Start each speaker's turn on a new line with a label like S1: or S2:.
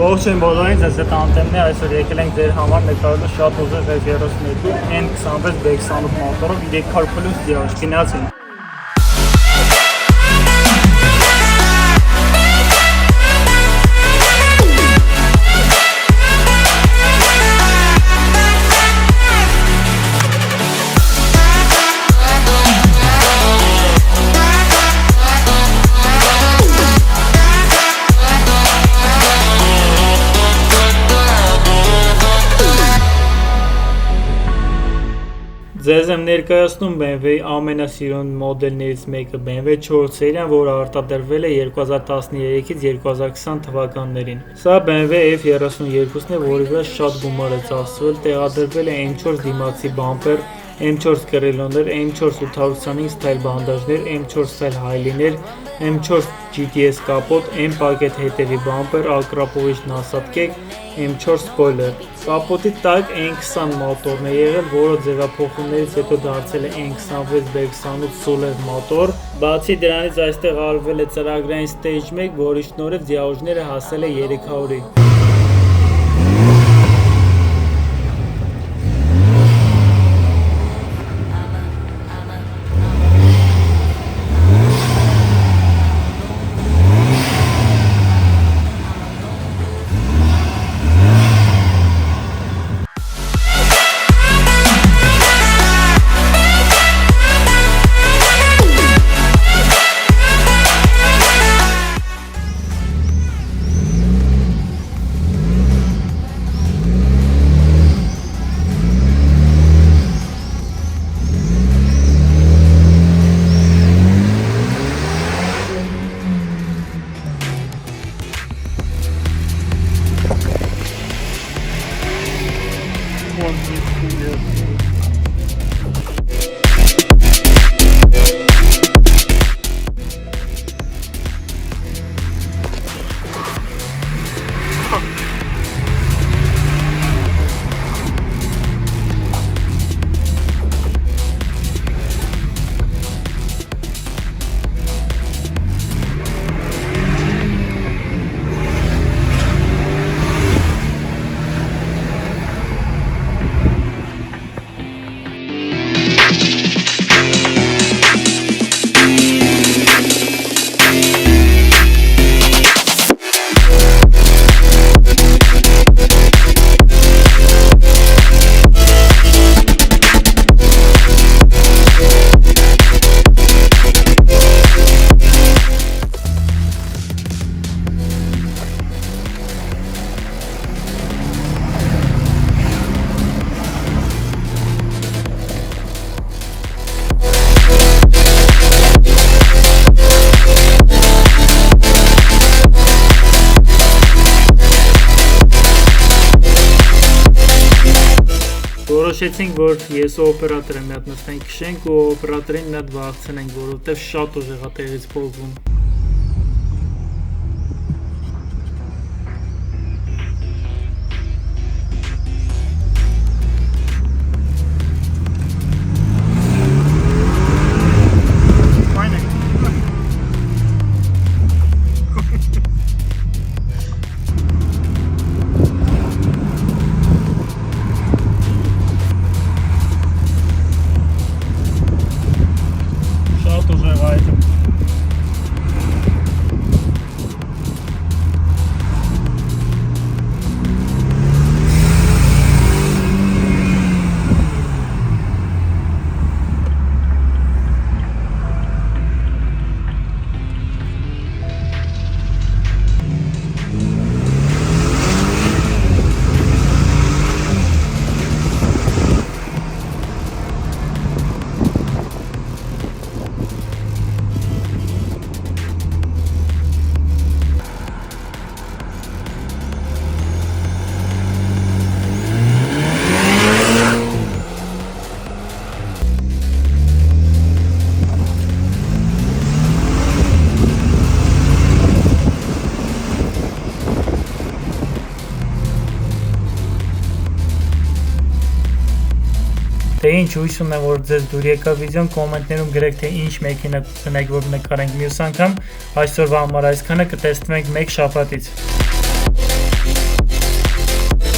S1: Ողջույն բոլորին, ձեզ հետ Անտեմն է, այսօր եկել ենք ձեր համար նկարելու շատ ուժեղ F32 N26 B28 մոտորով 300 պլյուս դիաժ, գնացին։ Ձեզ եմ ներկայացնում BMW-ի ամենասիրուն մոդելներից մեկը BMW 4 սերիան, որը արտադրվել է 2013-ից 2020 թվականներին։ Սա BMW F32-ն է, որի վրա շատ գումար է ծախսվել, տեղադրվել է M4 դիմացի բամպեր, M4 կռիլոներ, M4 825 ստայլ բանդաժներ, M4 ստայլ հայլիներ, M4 GTS կապոտ, M պակետ հետևի բամպեր, ակրապովիչ նասատկեկ, M4 սպոյլեր։ Կապոտի տակ N20 մոտորն է եղել, որը ձևափոխումներից հետո դարձել է N26 B28 Soler մոտոր։ Բացի դրանից այստեղ արվել է ծրագրային Stage 1, որի շնորհիվ դիահոժները հասել է 300-ի։ Որոշեցինք, որ ես ու օպերատորը մի հատ նստենք քշենք ու օպերատորին մի հատ վախցնենք, որովհետև շատ ուժեղ է տեղից փոխվում։ Թե ինչ հույս ունեմ, որ ձեզ դուր եկավ վիդեոն, կոմենտներում գրեք, թե ինչ մեքենա կունենաք, որ նկարենք մյուս անգամ։ Այսօրվա համար այսքանը, կտեսնենք մեկ շաբաթից։